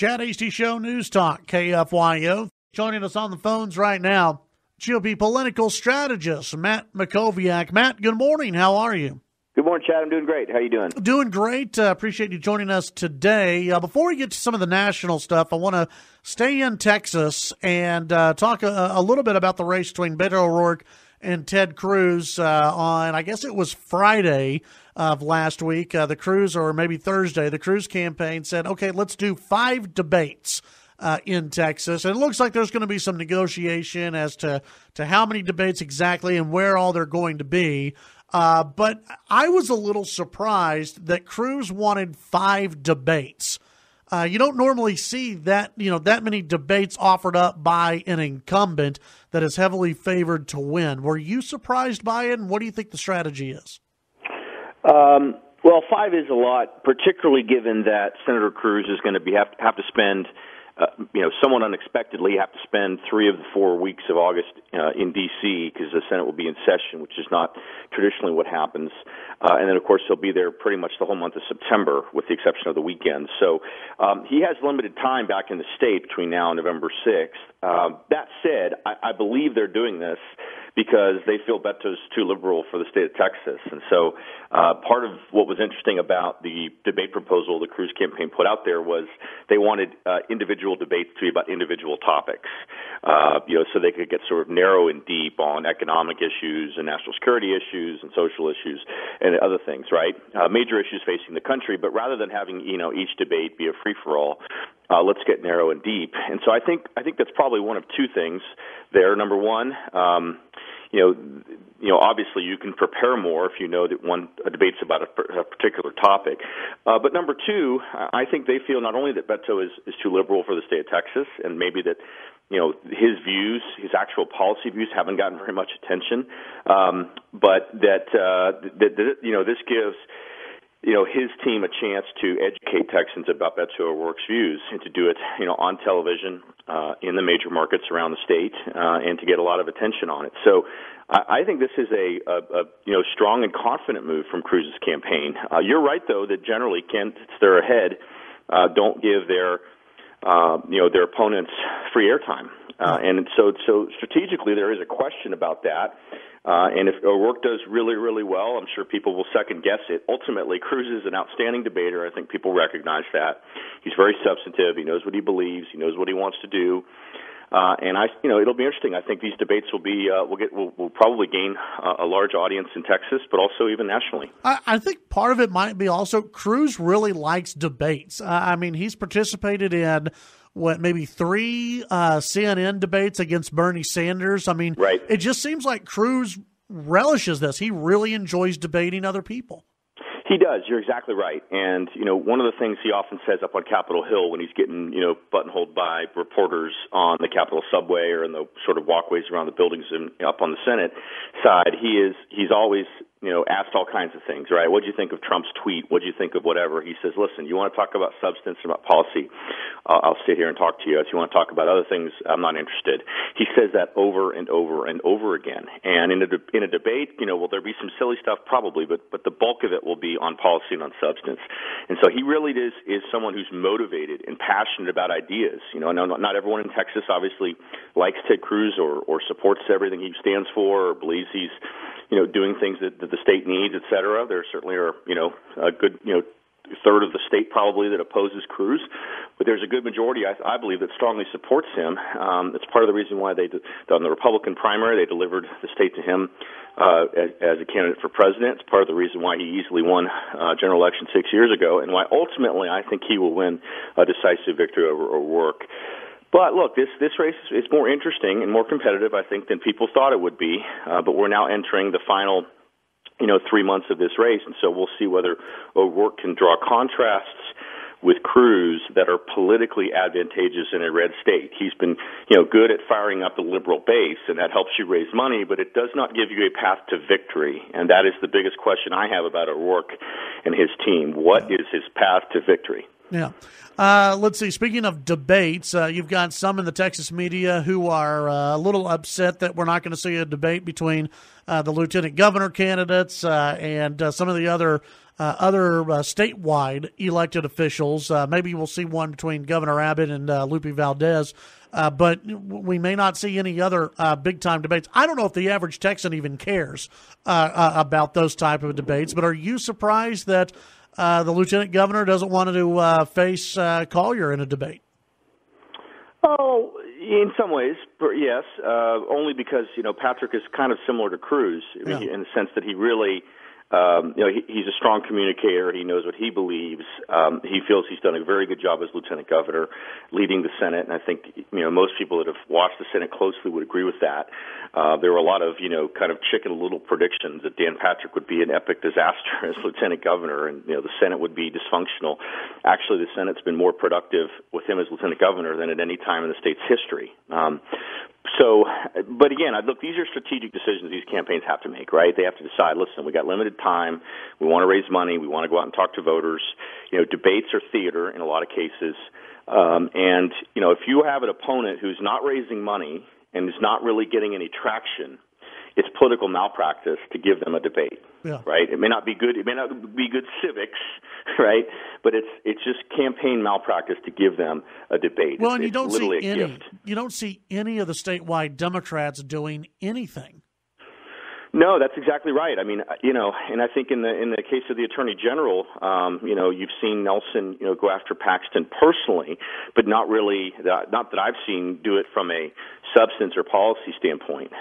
Chad Hasty Show, News Talk, KFYO. Joining us on the phones right now, GOP political strategist Matt Mackowiak. Matt, good morning. How are you? Good morning, Chad. I'm doing great. How are you doing? Doing great. Appreciate you joining us today. Before we get to some of the national stuff, I want to stay in Texas and talk a little bit about the race between Beto O'Rourke and Ted Cruz on, I guess it was Friday of last week. The Cruz, or maybe Thursday, the Cruz campaign said, okay, let's do 5 debates in Texas. And it looks like there's going to be some negotiation as to how many debates exactly and where all they're going to be. But I was a little surprised that Cruz wanted 5 debates. You don't normally see that many debates offered up by an incumbent that is heavily favored to win. Were you surprised by it, and what do you think the strategy is? Well, 5 is a lot, particularly given that Senator Cruz is going to have to spend, somewhat unexpectedly, have to spend 3 of the 4 weeks of August in D.C. because the Senate will be in session, which is not traditionally what happens. And then, of course, he'll be there pretty much the whole month of September, with the exception of the weekends. So he has limited time back in the state between now and November 6th. That said, I believe they're doing this because they feel Beto's too liberal for the state of Texas. And so part of what was interesting about the debate proposal the Cruz campaign put out there was they wanted individual debates to be about individual topics, so they could get sort of narrow and deep on economic issues and national security issues and social issues and other things, right? Major issues facing the country, but rather than having, each debate be a free-for-all, let's get narrow and deep. And so I think that's probably one of 2 things there. Number one, obviously you can prepare more if you know that a debate's about a particular topic. But number 2, I think they feel not only that Beto is too liberal for the state of Texas, and maybe that, his views, his actual policy views haven't gotten very much attention, but that this gives his team a chance to educate Texans about Beto O'Rourke's views, and to do it, on television, in the major markets around the state, and to get a lot of attention on it. So I think this is a strong and confident move from Cruz's campaign. You're right, though, that generally candidates that are ahead don't give their opponents free airtime. And so strategically there is a question about that. And if O'Rourke does really, really well, I'm sure people will second-guess it. Ultimately, Cruz is an outstanding debater. I think people recognize that. He's very substantive. He knows what he believes. He knows what he wants to do. And it'll be interesting. I think these debates will probably gain a large audience in Texas, but also even nationally. I think part of it might be also Cruz really likes debates. He's participated in maybe 3 CNN debates against Bernie Sanders. Right. It just seems like Cruz relishes this. He really enjoys debating other people. He does. You're exactly right. And, one of the things he often says up on Capitol Hill when he's getting, buttonholed by reporters on the Capitol subway or in the sort of walkways around the buildings and up on the Senate side, he's always, asked all kinds of things, right? What do you think of Trump's tweet? What do you think of whatever? He says, listen, you want to talk about substance, about policy? I'll sit here and talk to you. If you want to talk about other things, I'm not interested. He says that over and over and over again. And in a debate, will there be some silly stuff? Probably, but the bulk of it will be on policy and on substance. And so he really is someone who's motivated and passionate about ideas. Not everyone in Texas obviously likes Ted Cruz or supports everything he stands for or believes he's, doing things that the state needs, et cetera. There certainly are, a good, third of the state probably that opposes Cruz, but there's a good majority, I believe, that strongly supports him. It's part of the reason why on the Republican primary, they delivered the state to him as a candidate for president. It's part of the reason why he easily won general election 6 years ago, and why ultimately I think he will win a decisive victory over O'Rourke. But look, this race is more interesting and more competitive, I think, than people thought it would be. But we're now entering the final 3 months of this race, and so we'll see whether O'Rourke can draw contrasts with Cruz that are politically advantageous in a red state. He's been, good at firing up the liberal base, and that helps you raise money, but it does not give you a path to victory. And that is the biggest question I have about O'Rourke and his team. What is his path to victory? Yeah. Let's see. Speaking of debates, you've got some in the Texas media who are a little upset that we're not going to see a debate between the lieutenant governor candidates and some of the other statewide elected officials. Maybe we'll see one between Governor Abbott and Lupe Valdez, but we may not see any other big-time debates. I don't know if the average Texan even cares about those type of debates, but are you surprised that the lieutenant governor doesn't want to face Collier in a debate? Oh, in some ways, yes. Only because Patrick is kind of similar to Cruz in the sense that he really, he's a strong communicator. He knows what he believes. He feels he's done a very good job as lieutenant governor, leading the Senate. And I think most people that have watched the Senate closely would agree with that. There were a lot of kind of Chicken Little predictions that Dan Patrick would be an epic disaster as lieutenant governor, and the Senate would be dysfunctional. Actually, the Senate's been more productive with him as lieutenant governor than at any time in the state's history. But again, look, these are strategic decisions these campaigns have to make, right? They have to decide, listen, we got limited time, we want to raise money, we want to go out and talk to voters. Debates are theater in a lot of cases. And if you have an opponent who's not raising money and is not really getting any traction, it's political malpractice to give them a debate, right? It may not be good civics, right? But it's just campaign malpractice to give them a debate. Well, and you don't see any of the statewide Democrats doing anything. No, that's exactly right. I mean, and I think in the case of the Attorney General, you've seen Nelson, go after Paxton personally, but not really, not that I've seen do it from a substance or policy standpoint.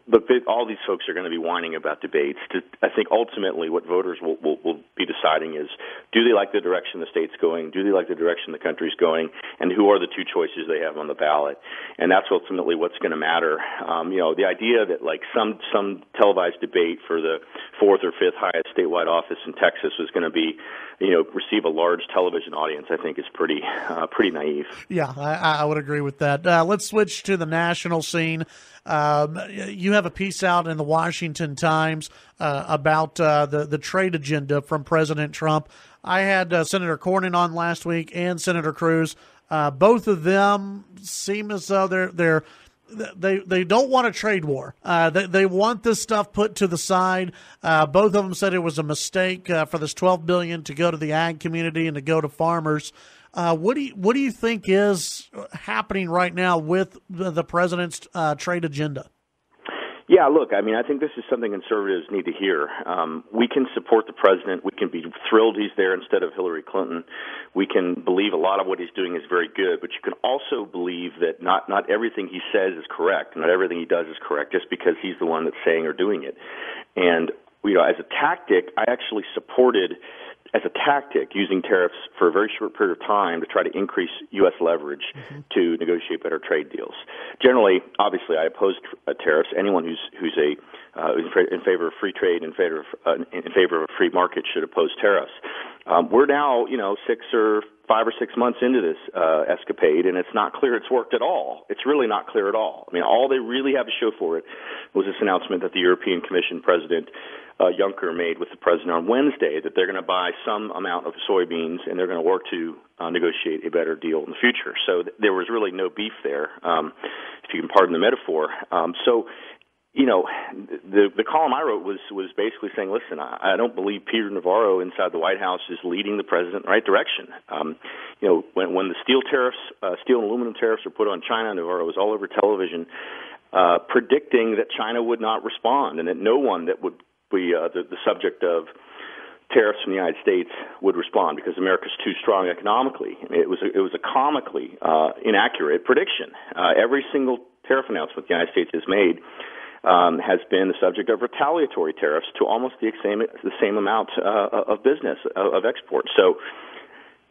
Look, all these folks are going to be whining about debates. I think ultimately what voters will be deciding is, do they like the direction the state's going? Do they like the direction the country's going? And who are the two choices they have on the ballot? And that's ultimately what's going to matter. The idea that like some televised debate for the fourth or fifth highest statewide office in Texas was going to be, receive a large television audience, I think is pretty naive. Yeah, I would agree with that. Let's switch to the national scene. You have a piece out in the Washington Times about the trade agenda from President Trump. I had Senator Cornyn on last week and Senator Cruz. Both of them seem as though they don't want a trade war. They want this stuff put to the side. Both of them said it was a mistake for this $12 billion to go to the ag community and to go to farmers. What do you think is happening right now with the president's trade agenda? Yeah, look, I mean, I think this is something conservatives need to hear. We can support the president. We can be thrilled he's there instead of Hillary Clinton. We can believe a lot of what he's doing is very good, but you can also believe that not everything he says is correct. Not everything he does is correct just because he's the one that's saying or doing it. And, as a tactic, I actually supported using tariffs for a very short period of time to try to increase U.S. leverage to negotiate better trade deals. Generally, obviously, I oppose tariffs. Anyone who's in favor of free trade, in favor of a free market, should oppose tariffs. We're now, 5 or 6 months into this escapade, and it's not clear it's worked at all. It's really not clear at all. I mean, all they really have to show for it was this announcement that the European Commission President Juncker made with the president on Wednesday, that they're going to buy some amount of soybeans and they're going to work to negotiate a better deal in the future. So there was really no beef there, if you can pardon the metaphor. The column I wrote was basically saying, listen, I don't believe Peter Navarro inside the White House is leading the president in the right direction. When the steel and aluminum tariffs were put on China, Navarro was all over television predicting that China would not respond and that no one that would be the subject of tariffs from the United States would respond because America's too strong economically. I mean, it was a comically inaccurate prediction. Every single tariff announcement the United States has made has been the subject of retaliatory tariffs to almost the same amount of business, of export. So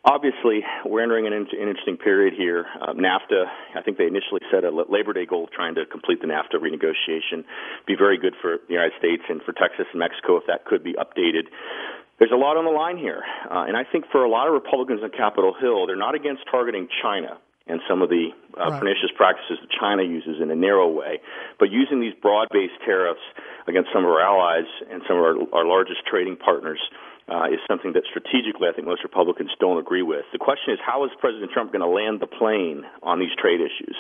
obviously, we're entering an interesting period here. NAFTA, I think they initially set a Labor Day goal of trying to complete the NAFTA renegotiation. Be very good for the United States and for Texas and Mexico if that could be updated. There's a lot on the line here. And I think for a lot of Republicans on Capitol Hill, they're not against targeting China and some of the pernicious practices that China uses in a narrow way, but using these broad-based tariffs against some of our allies and some of our largest trading partners is something that strategically I think most Republicans don't agree with. The question is, how is President Trump going to land the plane on these trade issues?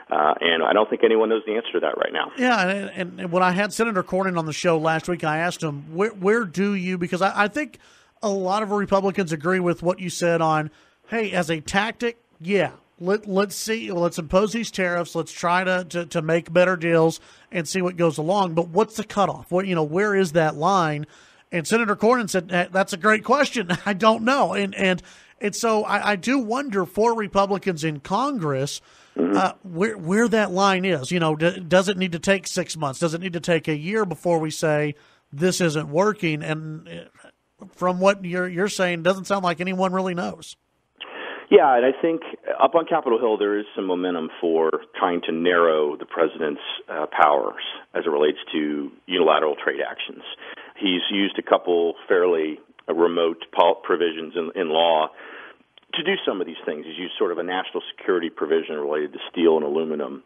And I don't think anyone knows the answer to that right now. Yeah, and when I had Senator Cornyn on the show last week, I asked him, where do you, because I think a lot of Republicans agree with what you said on, hey, as a tactic, yeah, let's impose these tariffs, let's try to make better deals and see what goes along. But what's the cutoff? Where is that line? And Senator Cornyn said, that's a great question. I don't know. And so I do wonder for Republicans in Congress, where that line is. Does it need to take 6 months? Does it need to take a year before we say this isn't working? And from what you're saying, doesn't sound like anyone really knows. Yeah, and I think up on Capitol Hill there is some momentum for trying to narrow the president's powers as it relates to unilateral trade actions. He's used a couple fairly remote provisions in law to do some of these things. He's used sort of a national security provision related to steel and aluminum.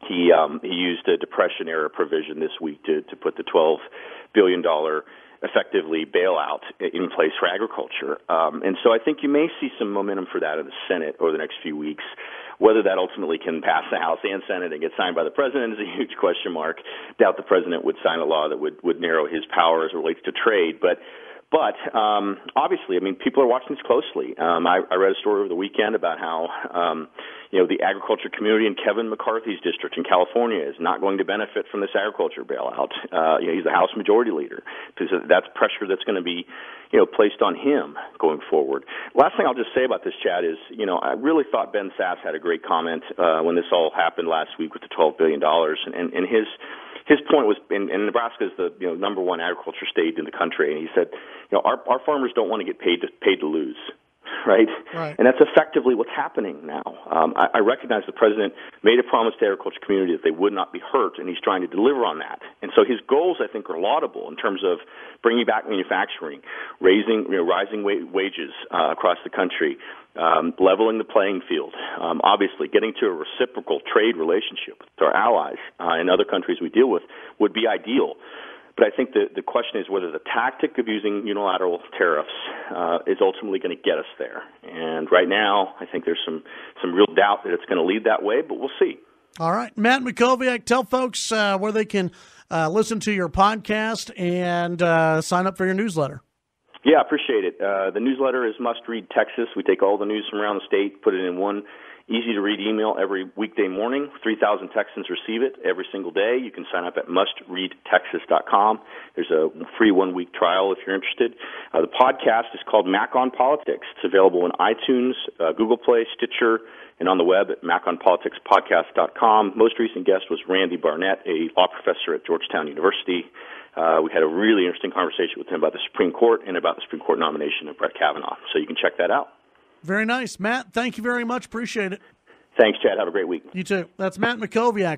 He used a Depression-era provision this week to put the $12 billion effectively bailout in place for agriculture. And so I think you may see some momentum for that in the Senate over the next few weeks. Whether that ultimately can pass the House and Senate and get signed by the president is a huge question mark. Doubt the president would sign a law that would narrow his power as it relates to trade. But obviously, I mean, people are watching this closely. I read a story over the weekend about how, the agriculture community in Kevin McCarthy's district in California is not going to benefit from this agriculture bailout. He's the House Majority Leader. That's pressure that's going to be, placed on him going forward. Last thing I'll just say about this, Chad, is, I really thought Ben Sasse had a great comment when this all happened last week with the $12 billion. And his point was, and Nebraska is the number one agriculture state in the country, and he said, our farmers don't want to get paid to lose. Right? And that's effectively what's happening now. I recognize the president made a promise to the agriculture community that they would not be hurt, and he's trying to deliver on that. And so his goals, I think, are laudable in terms of bringing back manufacturing, rising wages across the country, leveling the playing field, obviously getting to a reciprocal trade relationship with our allies and other countries we deal with would be ideal. But I think the question is whether the tactic of using unilateral tariffs is ultimately going to get us there. And right now, I think there's some real doubt that it's going to lead that way, but we'll see. All right. Matt Mackowiak, tell folks where they can listen to your podcast and sign up for your newsletter. Yeah, appreciate it. The newsletter is Must Read Texas. We take all the news from around the state, put it in one easy-to-read email every weekday morning. 3,000 Texans receive it every single day. You can sign up at mustreadtexas.com. There's a free one-week trial if you're interested. The podcast is called Mac on Politics. It's available in iTunes, Google Play, Stitcher, and on the web at maconpoliticspodcast.com. Most recent guest was Randy Barnett, a law professor at Georgetown University. We had a really interesting conversation with him about the Supreme Court and about the Supreme Court nomination of Brett Kavanaugh. So you can check that out. Very nice. Matt, thank you very much. Appreciate it. Thanks, Chad. Have a great week. You too. That's Matt Mackowiak.